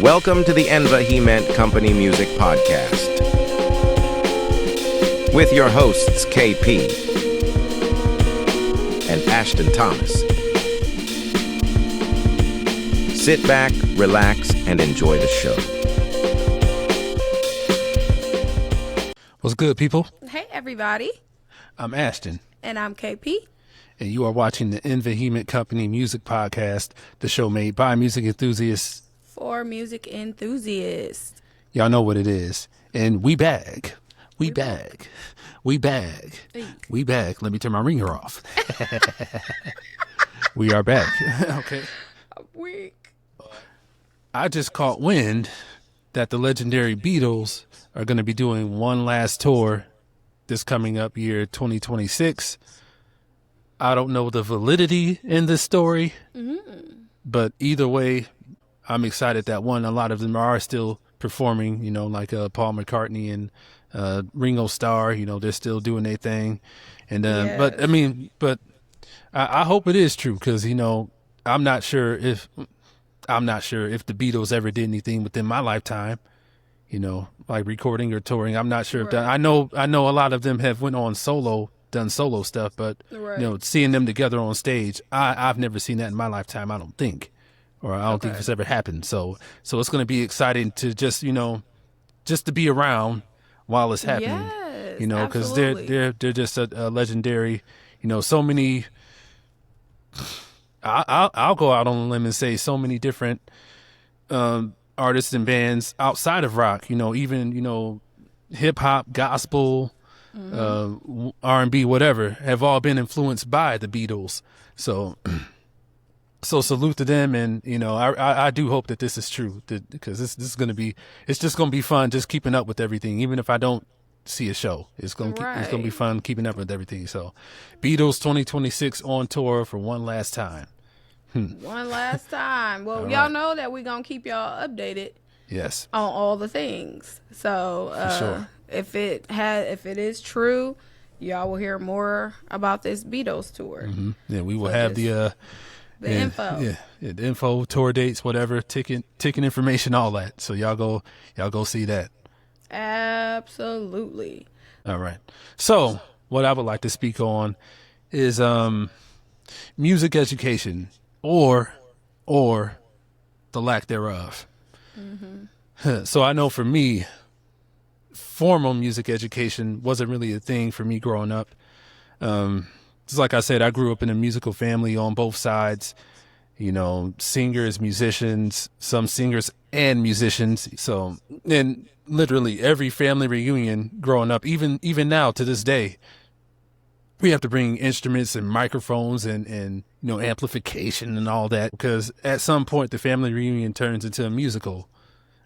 Welcome to the Enva He Meant Company Music Podcast with your hosts KP and Ashton Thomas. Sit back, relax, and enjoy the show. What's good, people? Hey, everybody. I'm Ashton. And I'm KP. And you are watching the Enva He Meant Company Music Podcast, the show made by music enthusiasts. For music enthusiasts. Y'all know what it is. And we back. We back. We back. We back. Let me turn my ringer off. We are back. Okay. I'm weak. I just caught wind that the legendary Beatles are going to be doing one last tour this coming up year 2026. I don't know the validity in this story, but either way, I'm excited that a lot of them are still performing, like Paul McCartney and Ringo Starr, they're still doing their thing. And, Yes. but I hope it is true because, I'm not sure if the Beatles ever did anything within my lifetime, like recording or touring. I'm not sure if that, I know a lot of them have went on done solo stuff, but seeing them together on stage, I've never seen that in my lifetime. I don't think, or I don't think it's ever happened. So it's going to be exciting to just to be around while it's happening. Yes, because they're just a legendary. So many. I'll go out on a limb and say so many different artists and bands outside of rock. Even hip hop, gospel. R&B, whatever, have all been influenced by the Beatles. So salute to them, and I do hope that this is true, because this is going to be, it's just going to be fun just keeping up with everything, even if I don't see a show. It's going to be fun keeping up with everything. So Beatles 2026 on tour for one last time. One last time. Well, y'all know that we're going to keep y'all updated. Yes. On all the things. So For sure. If it is true, y'all will hear more about this Beatles tour. Mm-hmm. Yeah, we will have the info. Yeah, the info, tour dates, whatever, ticket information, all that. So y'all go see that. Absolutely. All right. So what I would like to speak on is music education or the lack thereof. So I know for me, formal music education wasn't really a thing for me growing up. Just like I said, I grew up in a musical family on both sides, singers, musicians, some singers and musicians. So, and literally every family reunion growing up, even now to this day, we have to bring instruments and microphones and amplification and all that, because at some point the family reunion turns into a musical.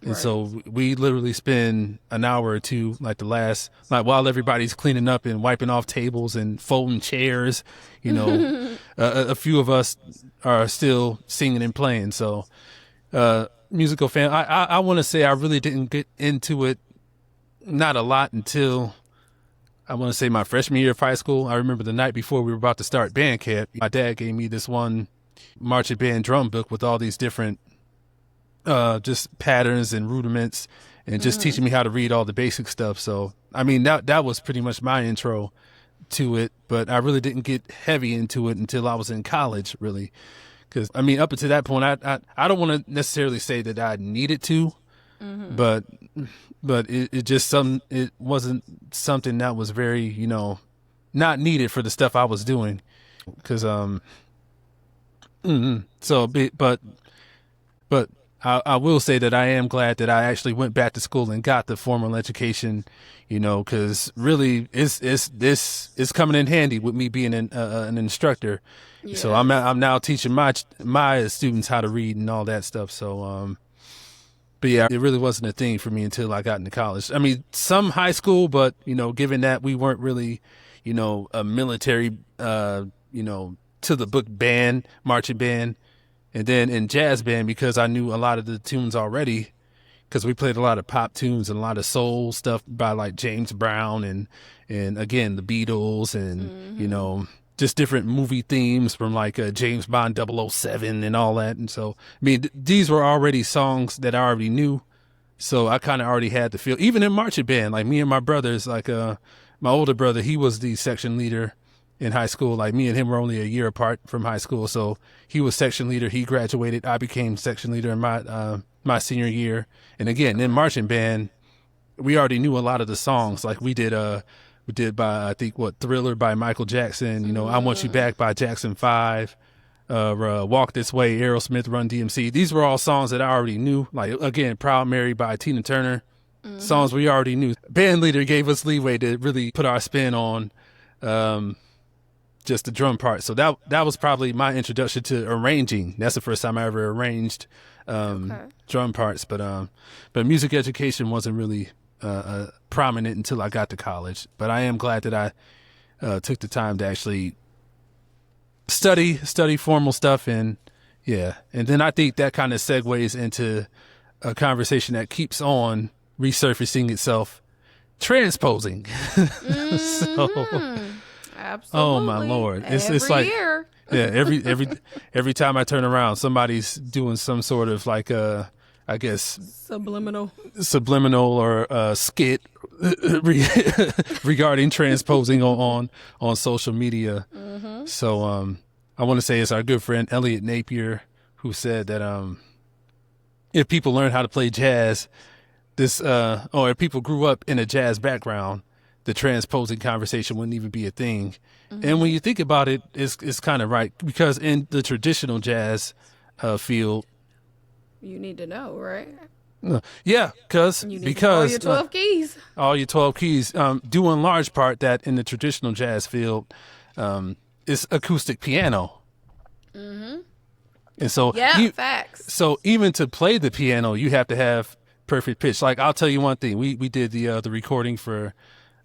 And so we literally spend an hour or two, while everybody's cleaning up and wiping off tables and folding chairs, a few of us are still singing and playing. So, musical fan, I want to say I really didn't get into it, not a lot, until I want to say my freshman year of high school. I remember the night before we were about to start band camp, my dad gave me this one marching band drum book with all these different just patterns and rudiments, and just teaching me how to read all the basic stuff. So, that was pretty much my intro to it, but I really didn't get heavy into it until I was in college, really. Because, up until that point, I don't want to necessarily say that I needed to, but it wasn't something that was very, not needed for the stuff I was doing. Because, but I will say that I am glad that I actually went back to school and got the formal education, because really it's coming in handy with me being an instructor. Yes. So I'm now teaching my students how to read and all that stuff. So, but yeah, it really wasn't a thing for me until I got into college. Some high school, but given that we weren't really, a military, to the book band, marching band. And then in jazz band, because I knew a lot of the tunes already, because we played a lot of pop tunes and a lot of soul stuff by like James Brown and again, the Beatles and, just different movie themes from like James Bond 007 and all that. And so, I mean, these were already songs that I already knew. So I kind of already had the feel, even in marching band, like me and my brothers, like my older brother, he was the section leader in high school. Like me and him were only a year apart from high school. So he was section leader. He graduated. I became section leader in my senior year. And again, in marching band, we already knew a lot of the songs. Like we did by, I think, Thriller by Michael Jackson, you know, I Want You Back by Jackson 5, Walk This Way, Aerosmith, Run DMC. These were all songs that I already knew. Like, again, Proud Mary by Tina Turner, songs we already knew. Band leader gave us leeway to really put our spin on just the drum part. So that was probably my introduction to arranging. That's the first time I ever arranged drum parts. But music education wasn't really prominent until I got to college. But I am glad that I took the time to actually study formal stuff. And then I think that kind of segues into a conversation that keeps on resurfacing itself, transposing. Absolutely. Oh my Lord. It's like year. every time I turn around, somebody's doing some sort of like I guess subliminal or skit regarding transposing on social media. So I want to say it's our good friend Elliot Napier who said that if people learn how to play jazz, or if people grew up in a jazz background, the transposing conversation wouldn't even be a thing. And when you think about it, it's kind of right, because in the traditional jazz field, you need to know, right? Yeah, because all your 12 keys. All your 12 keys, due in large part that in the traditional jazz field, is acoustic piano. And so, facts. So even to play the piano, you have to have perfect pitch. Like, I'll tell you one thing: we did the recording for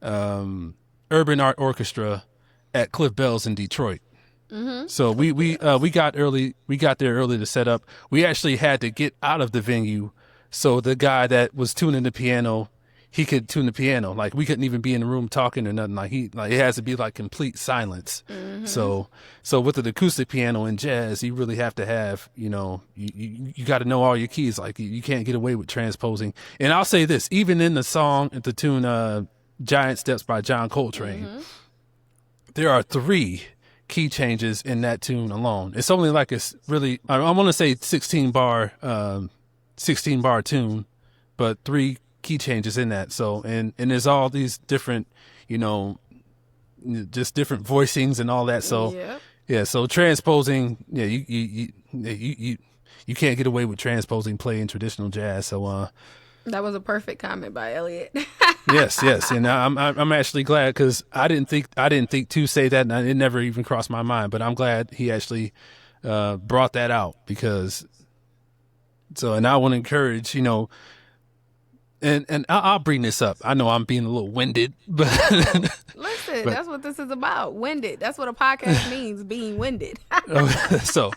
Urban Art Orchestra at Cliff Bell's in Detroit. So we got early. We got there early to set up. We actually had to get out of the venue, so the guy that was tuning the piano, he could tune the piano. Like, we couldn't even be in the room talking or nothing. Like it has to be like complete silence. So with an acoustic piano in jazz, you really have to have, you got to know all your keys. Like, you can't get away with transposing. And I'll say this: even in the song, at the tune "Giant Steps" by John Coltrane, there are 3 key changes in that tune alone. It's only like it's really, I want to say 16 bar tune, but 3 key changes in that. So, and there's all these different, just different voicings and all that. So, so transposing, you can't get away with transposing playing traditional jazz. So, that was a perfect comment by Elliot. yes, and I'm actually glad, because I didn't think to say that, and it never even crossed my mind. But I'm glad he actually brought that out, because. So, and I want to encourage, and I'll bring this up. I know I'm being a little winded, but listen, that's what this is about. Winded. That's what a podcast means, being winded. So,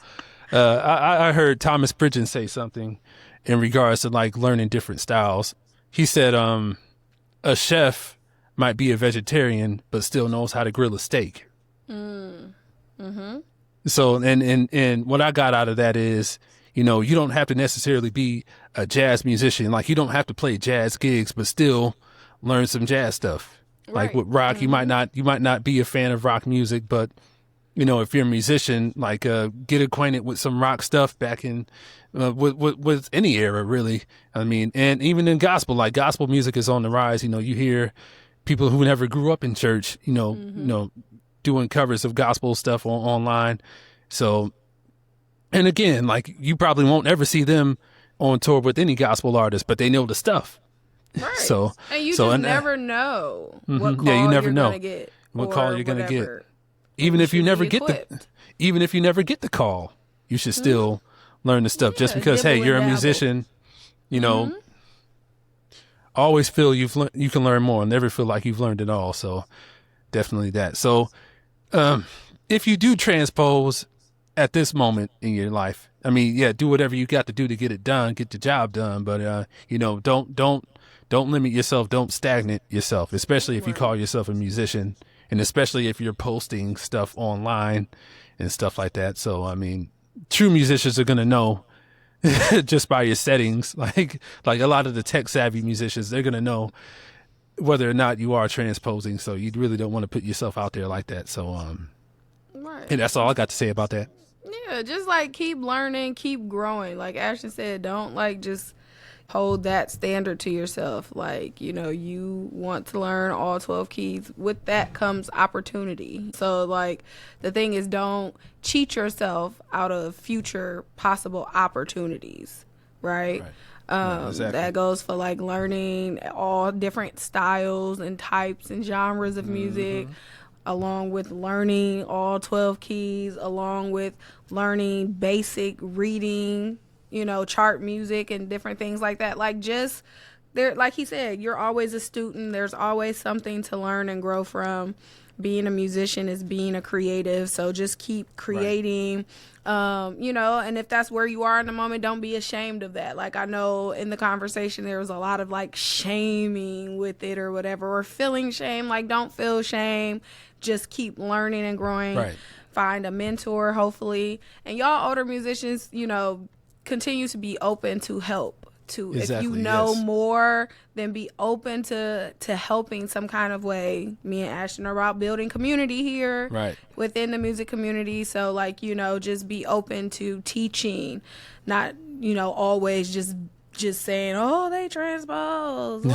I heard Thomas Pridgen say something in regards to like learning different styles. He said, a chef might be a vegetarian, but still knows how to grill a steak. So, and what I got out of that is, you don't have to necessarily be a jazz musician. Like, you don't have to play jazz gigs, but still learn some jazz stuff. Right. Like with rock, you might not be a fan of rock music, but if you're a musician, like get acquainted with some rock stuff back in with any era, really. I mean, and even in gospel, like gospel music is on the rise. You hear people who never grew up in church, doing covers of gospel stuff online. So. And again, like, you probably won't ever see them on tour with any gospel artist, but they know the stuff. Right. So, and you never know what call you never you're know gonna get, what call you're going to get. Even if you never get the call, you should still learn the stuff. Just because, hey, you're a musician, always feel you can learn more and never feel like you've learned it all. So definitely that. So if you do transpose at this moment in your life, I mean, do whatever you got to do to get it done, get the job done. But, don't limit yourself. Don't stagnate yourself, especially if you call yourself a musician. and especially if you're posting stuff online and stuff like that. So, I mean, true musicians are going to know just by your settings, like a lot of the tech savvy musicians, they're going to know whether or not you are transposing. So you really don't want to put yourself out there like that. So, Right. and that's all I got to say about that. Yeah, just like keep learning, keep growing. Like Ashton said, don't like just hold that standard to yourself. Like, you know, you want to learn all 12 keys. With that comes opportunity. So, like, the thing is, don't cheat yourself out of future possible opportunities, right? Yeah, exactly. That goes for like learning all different styles and types and genres of music, along with learning all 12 keys, along with learning basic reading, you know, chart music and different things like that. Like, just there, like he said, you're always a student. There's always something to learn and grow from. Being a musician is being a creative. So just keep creating, you know, and if that's where you are in the moment, don't be ashamed of that. Like, I know in the conversation, there was a lot of like shaming with it or whatever, or feeling shame. Like, don't feel shame. Just keep learning and growing. Right. Find a mentor, hopefully. And y'all older musicians, you know, continue to be open to help. If you know more, then be open to helping some kind of way. Me and Ashton are about building community here within the music community. So, like, you know, just be open to teaching, not, you know, always just saying, oh, they transpose.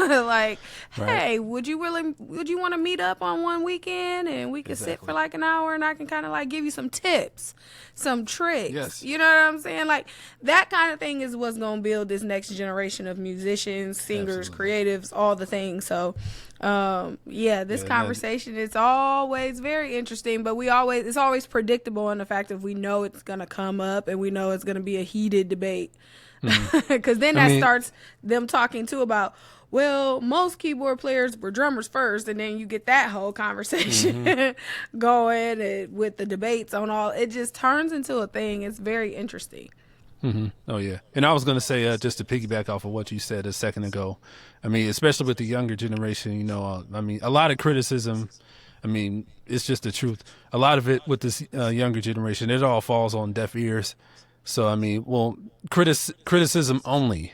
Like, hey, would you want to meet up on one weekend and we could sit for like an hour and I can kind of like give you some tips, some tricks. Yes. You know what I'm saying? Like, that kind of thing is what's going to build this next generation of musicians, singers, creatives, all the things. So, this conversation is always very interesting, but it's always predictable in the fact that we know it's going to come up and we know it's going to be a heated debate. Because then starts them talking too about, well, most keyboard players were drummers first, and then you get that whole conversation going and with the debates on all. It just turns into a thing. It's very interesting. Oh, yeah. And I was going to say, just to piggyback off of what you said a second ago, I mean, especially with the younger generation, you know, I mean, a lot of criticism, I mean, it's just the truth. A lot of it with this younger generation, it all falls on deaf ears. So, I mean, well, criticism only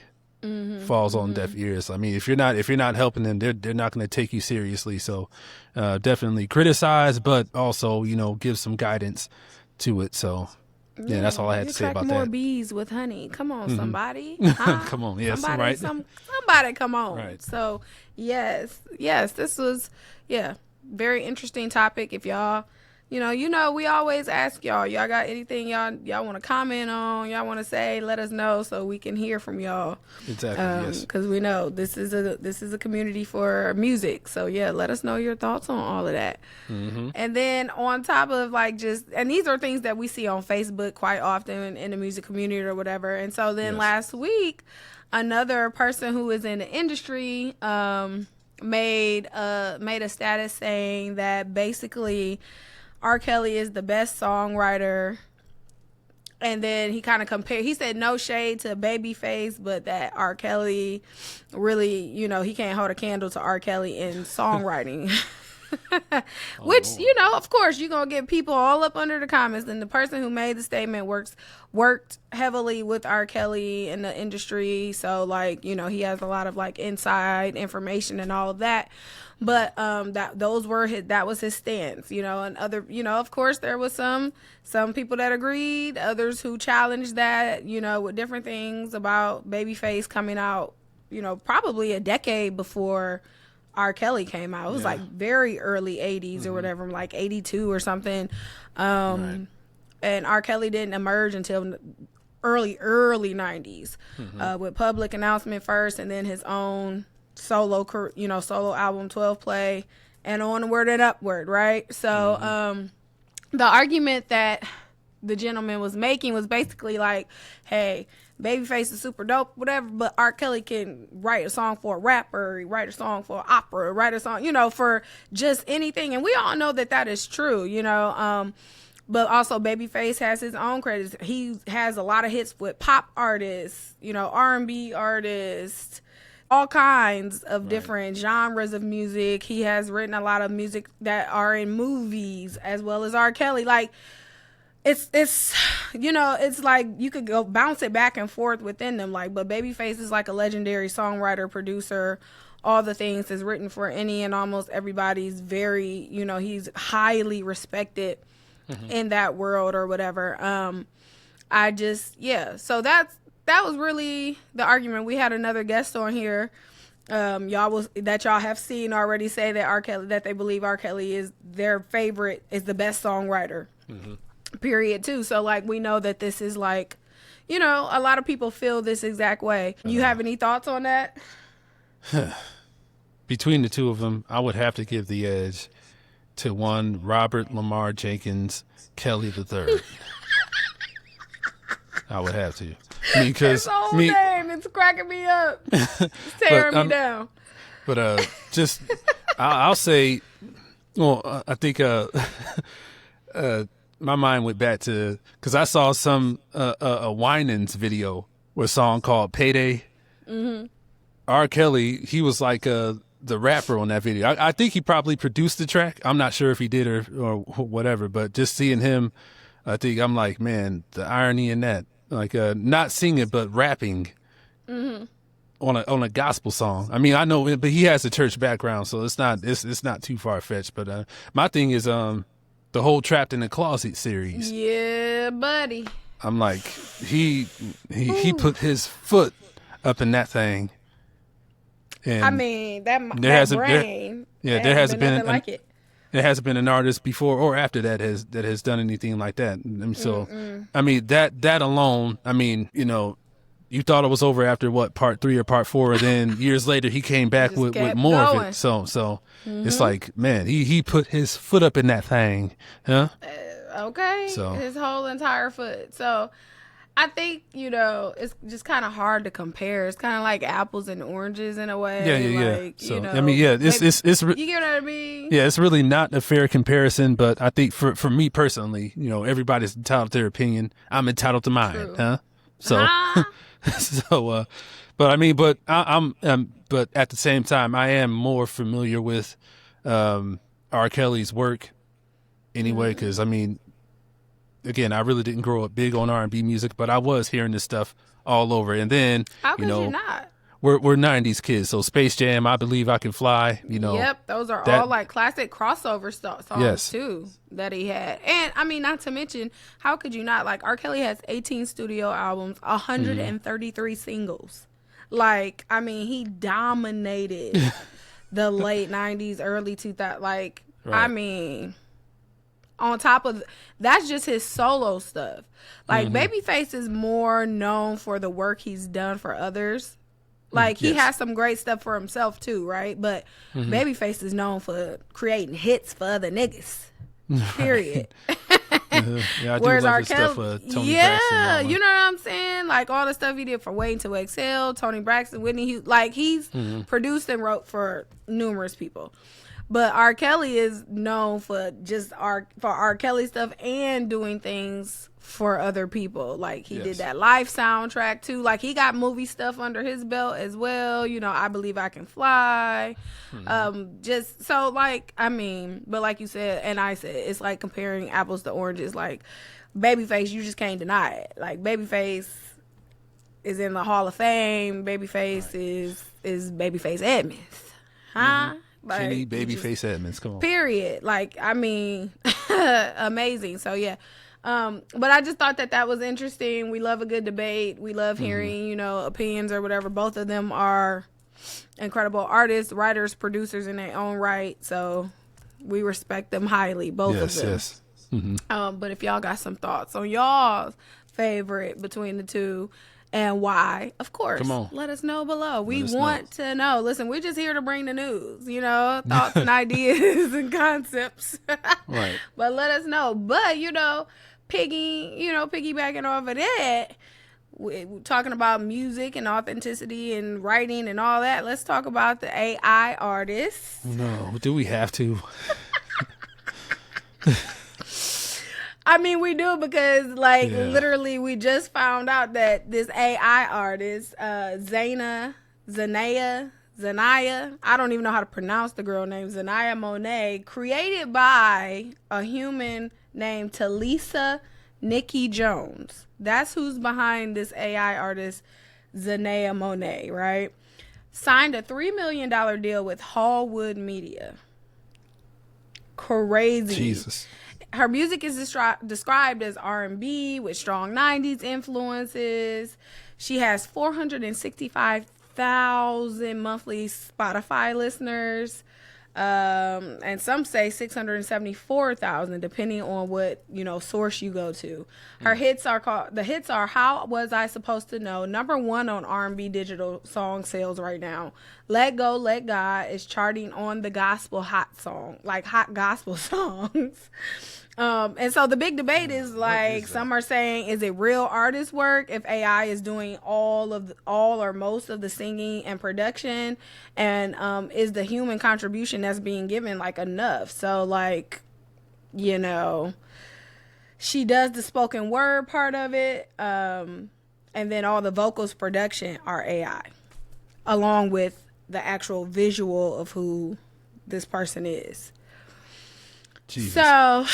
falls on deaf ears. I mean, if you're not helping them, they're not going to take you seriously. So, definitely criticize, but also, you know, give some guidance to it. So, yeah, that's all I had to say about more that. bees with honey. Come on, somebody. Huh? Come on, yes, somebody, right. Somebody, come on. Right. So, yes, this was, very interesting topic. If y'all, you know, we always ask y'all got anything y'all want to comment on, y'all want to say, let us know so we can hear from y'all. Exactly. Yes. Because we know this is a community for music. So yeah, let us know your thoughts on all of that. And then on top of like and these are things that we see on Facebook quite often in the music community or whatever. And so then last week, another person who is in the industry made a status saying that basically R. Kelly is the best songwriter, and then he kind of compared. He said no shade to Babyface, but that R. Kelly really, you know, he can't hold a candle to R. Kelly in songwriting. Which, you know, of course, you're going to get people all up under the comments. And the person who made the statement worked heavily with R. Kelly in the industry. So, like, you know, he has a lot of, like, inside information and all of that. But that was his stance, you know, and other, you know, of course, there was some people that agreed, others who challenged that, you know, with different things about Babyface coming out, you know, probably a decade before R. Kelly came out. It was like very early 80s or whatever, like 82 or something. And R. Kelly didn't emerge until early 90s with public announcement first, and then his own solo album 12 Play and Onward and Upward, right? So the argument that the gentleman was making was basically like, hey, Babyface is super dope, whatever, but R. Kelly can write a song for a rapper, write a song for opera, write a song, you know, for just anything. And we all know that is true, you know. But also Babyface has his own credits. He has a lot of hits with pop artists, you know, R&B artists, all kinds of different genres of music. He has written a lot of music that are in movies, as well as R. Kelly. Like, it's it's like you could go bounce it back and forth within them. Like, but Babyface is like a legendary songwriter, producer, all the things, is written for any and almost everybody's very, he's highly respected in that world or whatever. So that was really the argument. We had another guest on here, y'all have seen already, say that R. Kelly, that they believe R. Kelly is their favorite, is the best songwriter, period, too. So, like, we know that this is like, a lot of people feel this exact way. You have any thoughts on that? Between the two of them, I would have to give the edge to one Robert Lamar Jenkins Kelly III. I would have to. Because his whole name, it's cracking me up. It's tearing me down. But I'll say, well, I think my mind went back to, because I saw some a Winans video with a song called Payday. R. Kelly, he was like the rapper on that video. I think he probably produced the track. I'm not sure if he did or whatever, but just seeing him, I think I'm like, man, the irony in that. Like not singing but rapping on a gospel song. I mean, I know, but he has a church background, so it's not too far fetched. But my thing is the whole Trapped in the Closet series. Yeah, buddy. I'm like, he put his foot up in that thing. And I mean, there hasn't been like it. There hasn't been an artist before or after that has done anything like that. And so, I mean, that alone, I mean, you thought it was over after what, part 3 or part 4, and then years later he came back with more of it. So it's like, man, he put his foot up in that thing, huh? Okay, so his whole entire foot. So I think, it's just kind of hard to compare. It's kind of like apples and oranges in a way. Yeah. Like, so, I mean, yeah, it's you get what I mean? Yeah, it's really not a fair comparison, but I think for me personally, everybody's entitled to their opinion. I'm entitled to mine, True. huh? So, but I mean, but but at the same time, I am more familiar with R. Kelly's work anyway, because I mean, again, I really didn't grow up big on R&B music, but I was hearing this stuff all over. And then, how could you not? We're 90s kids, so Space Jam, I Believe I Can Fly, Yep, those are all like classic crossover songs too that he had. And I mean, not to mention, how could you not? Like, R. Kelly has 18 studio albums, 133 singles. Like, I mean, he dominated the late 90s, early 2000s. Like, right. I mean, on top of that's just his solo stuff. Like, Babyface is more known for the work he's done for others. Like, he has some great stuff for himself too, right? But Babyface is known for creating hits for other niggas. Period. Yeah, I do Whereas love R. his Kelly, stuff for Tony Braxton. You know what I'm saying? Like, all the stuff he did for Waiting to Exhale, Tony Braxton, Whitney Houston. Like, he's produced and wrote for numerous people. But R. Kelly is known for just R. Kelly stuff and doing things for other people. Like, he did that Life soundtrack too. Like, he got movie stuff under his belt as well. I Believe I Can Fly. Just so, like, I mean, but like you said, and I said, it's like comparing apples to oranges. Like, Babyface, you just can't deny it. Like, Babyface is in the Hall of Fame. Babyface is Babyface Edmonds. Huh? Like, Kenny Babyface Edmonds, come on. Period. Like, I mean, amazing. So, yeah. But I just thought that was interesting. We love a good debate. We love hearing, opinions or whatever. Both of them are incredible artists, writers, producers in their own right. So we respect them highly, both of them. Yes. But if y'all got some thoughts on y'all's favorite between the two and why, of course, let us know below. We want to know. Listen, we're just here to bring the news, thoughts and ideas and concepts. Right. But let us know. But, piggybacking off of that, we're talking about music and authenticity and writing and all that. Let's talk about the AI artists. No, do we have to? I mean, we do because, literally, we just found out that this AI artist, Zaina Zanaya, I don't even know how to pronounce the girl name, Zanaya Monet, created by a human named Talisa Nikki Jones. That's who's behind this AI artist, Zanaya Monet, right? Signed a $3 million deal with Hallwood Media. Crazy. Jesus. Her music is described as R&B with strong 90s influences. She has 465,000 monthly Spotify listeners. And some say 674,000, depending on what, source you go to. Her hits are How Was I Supposed to Know, #1 on R&B digital song sales right now. Let Go, Let God is charting on the gospel hot gospel songs. And so the big debate is some are saying, is it real artist work if AI is doing all or most of the singing and production, and is the human contribution that's being given enough? So she does the spoken word part of it, and then all the vocals production are AI, along with the actual visual of who this person is. Jesus. So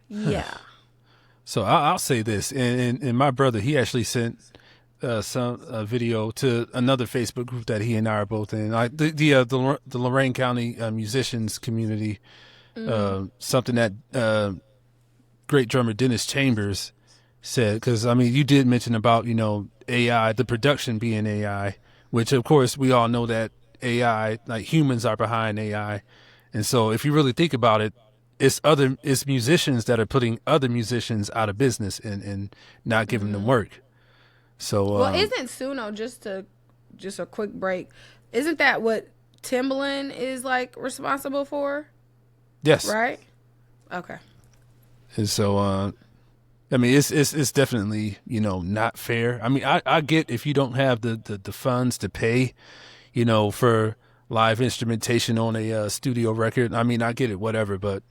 yeah. So I'll say this, and my brother, he actually sent some video to another Facebook group that he and I are both in, the Lorain County musicians community. Something that great drummer Dennis Chambers said, because you did mention about AI, the production being AI, which of course we all know that AI, humans are behind AI. And so if you really think about it, it's musicians that are putting other musicians out of business and not giving them work. So isn't Suno, just a quick break, isn't that what Timbaland is responsible for? Yes. Right? Okay. And so it's definitely, not fair. I get if you don't have the funds to pay, for live instrumentation on a studio record. I get it, whatever, but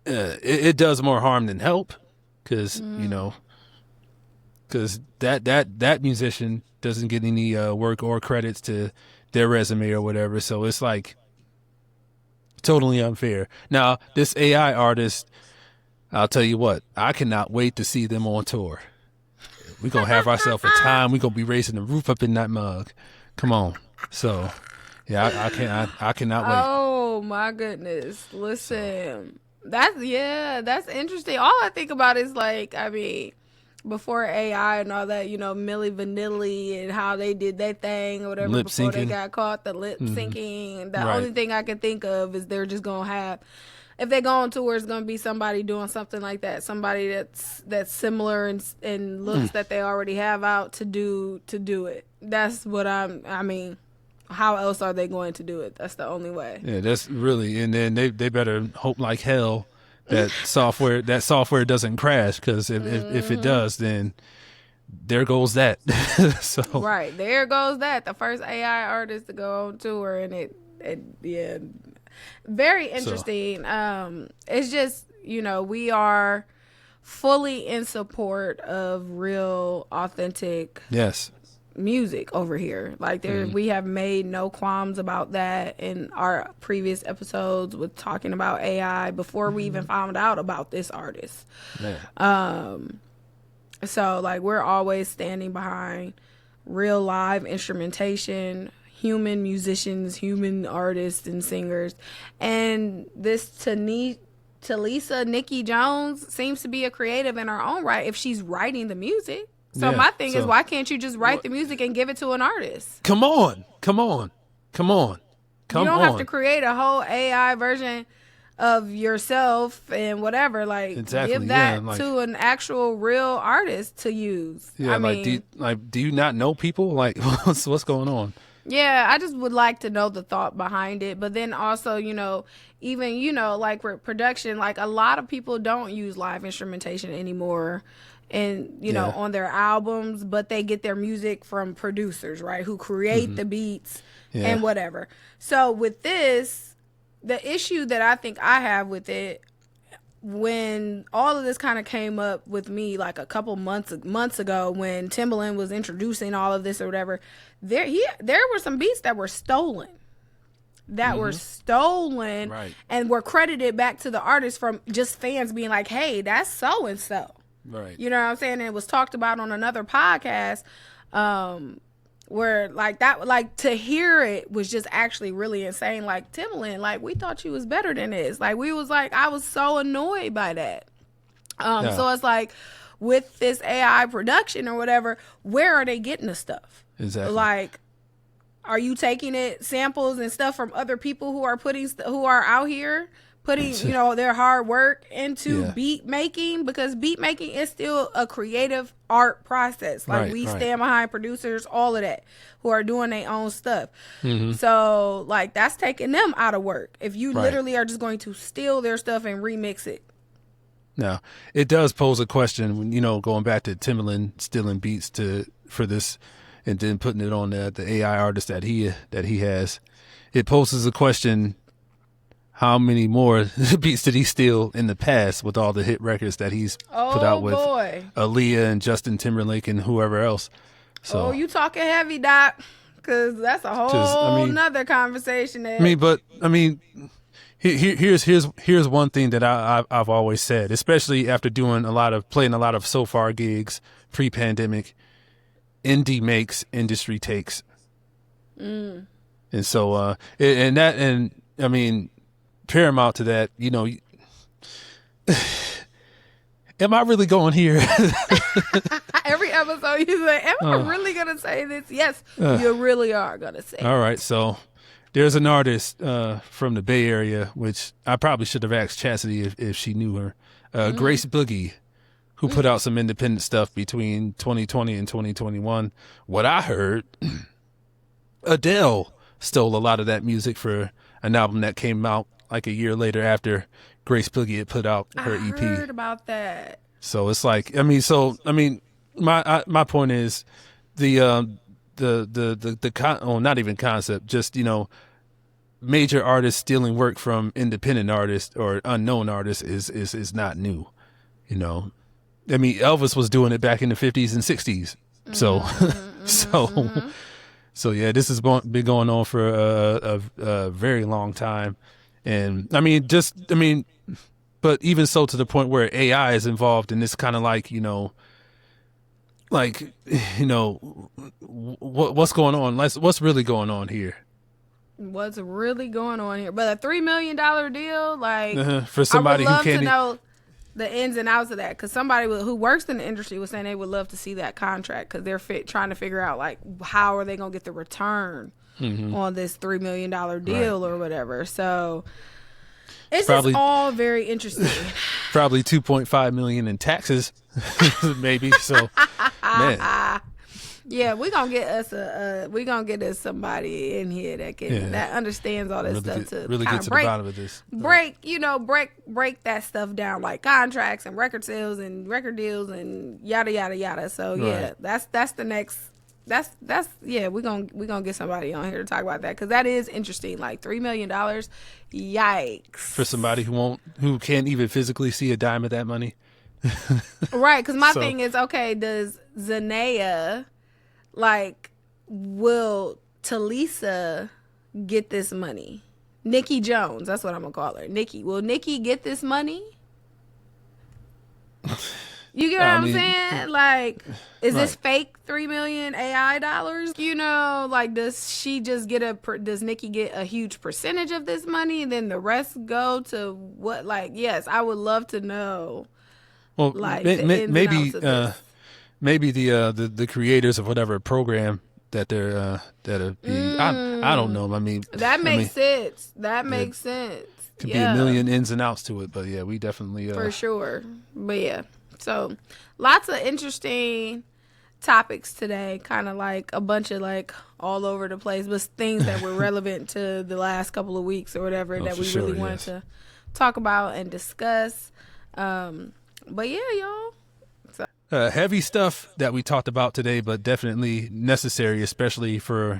it does more harm than help, because that musician doesn't get any work or credits to their resume or whatever. So it's totally unfair. Now, this AI artist, I'll tell you what, I cannot wait to see them on tour. We're gonna have ourselves a time. We're gonna be raising the roof up in that mug. Come on. So yeah, I cannot wait. Oh my goodness. Listen. That's interesting. All I think about is before AI and all that, Milli Vanilli and how they did that thing or whatever before they got caught, the lip syncing. The only thing I can think of is they're just gonna have, if they go on tour, it's gonna be somebody doing something like that, somebody that's similar in looks that they already have out to do it. That's what how else are they going to do it? That's the only way. Yeah, that's really, and then they better hope like hell that software doesn't crash, because if it does, then there goes that. So right, there goes that, the first AI artist to go on tour, and it very interesting. It's just, we are fully in support of real, authentic music over here. We have made no qualms about that in our previous episodes with talking about AI before we even found out about this artist. So we're always standing behind real live instrumentation, human musicians, human artists and singers. And this Talisa Nikki Jones seems to be a creative in her own right if she's writing the music. So my thing is, why can't you just write the music and give it to an artist? Come on. You don't have to create a whole AI version of yourself and whatever. Give that to an actual real artist to use. Yeah, do you not know people? What's going on? Yeah, I just would like to know the thought behind it. But then also, even, with production, a lot of people don't use live instrumentation anymore. And on their albums, but they get their music from producers, right, who create the beats and whatever. So with this, the issue that I think I have with it, when all of this kind of came up with me like a couple months ago, when Timbaland was introducing all of this or whatever, there were some beats that were stolen. Right. And were credited back to the artist from just fans being like, hey, that's so and so. Right. You know what I'm saying? And it was talked about on another podcast, where like that, like to hear it was just actually really insane. Like, Timbaland, like, we thought you was better than this. Like, we was like, I was so annoyed by that. So it's like, with this AI production or whatever, where are they getting the stuff? Exactly. Like, are you taking samples and stuff from other people who are out here putting, their hard work into beat making? Because beat making is still a creative art process. Like, we stand behind producers, all of that, who are doing their own stuff. So, like, that's taking them out of work. If you literally are just going to steal their stuff and remix it. Now, it does pose a question when, going back to Timbaland stealing beats for this, and then putting it on the AI artist that he has. It poses a question: how many more beats did he steal in the past with all the hit records that he's put out with Aaliyah and Justin Timberlake and whoever else? So, you talking heavy, Doc? Because that's a whole nother conversation. Here's one thing that I've always said, especially after playing a lot of so far gigs pre-pandemic. Indie makes, industry takes. And so, paramount to that, am I really going here? Every episode you say, am I really going to say this? Yes, you really are going to say All right, so there's an artist from the Bay Area, which I probably should have asked Chastity if she knew her, Grace Boogie, who put out some independent stuff between 2020 and 2021. What I heard, Adele stole a lot of that music for an album that came out like a year later after Grace Boogie had put out her EP. I heard about that. So it's like, my point is not even concept, just, major artists stealing work from independent artists or unknown artists is not new, Elvis was doing it back in the 50s and 60s. So yeah, this has been going on for a very long time. And but even so, to the point where AI is involved in this kind of what's going on? What's really going on here? What's really going on here? But a $3 million deal, for somebody I would love who can't to know the ins and outs of that, because somebody who works in the industry was saying they would love to see that contract, because they're trying to figure out how are they gonna get the return on this $3 million deal or whatever. So it's just all very interesting. Probably $2.5 million in taxes, maybe. So, man. Yeah, we're gonna get us somebody in here that understands all this stuff to really get to the bottom of this. Break that stuff down, like contracts and record sales and record deals and yada yada yada. So yeah, that's the next. We're gonna get somebody on here to talk about that, because that is interesting. Like $3 million, yikes, for somebody who can't even physically see a dime of that money. Right, because my thing is, okay, does Zanaya, will Talisa get this money? Nikki Jones, that's what I'm gonna call her. Nikki. Will Nikki get this money? You get what I'm saying? Is this fake $3 million AI dollars? Does she just does Nikki get a huge percentage of this money, and then the rest go to what? Yes, I would love to know. Well, maybe the creators of whatever program that they're I don't know. That makes sense. That makes sense. Could be a million ins and outs to it, but yeah, we definitely for sure. But yeah, so lots of interesting topics today, kind of a bunch of all over the place, but things that were relevant to the last couple of weeks or whatever that we really wanted to talk about and discuss. But yeah, y'all. Heavy stuff that we talked about today, but definitely necessary, especially for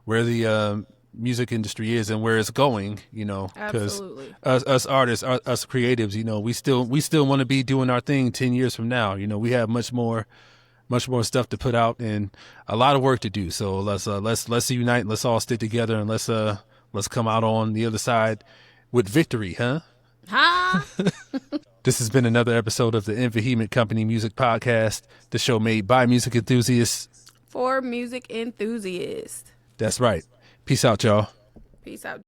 where the music industry is and where it's going, you know, because Absolutely. us artists, us creatives, you know, we still want to be doing our thing 10 years from now. You know, we have much more stuff to put out and a lot of work to do. So let's unite, let's all stick together, and let's come out on the other side with victory, huh? Huh? This has been another episode of the Invehement Company Music Podcast, the show made by music enthusiasts. For music enthusiasts. That's right. Peace out, y'all. Peace out.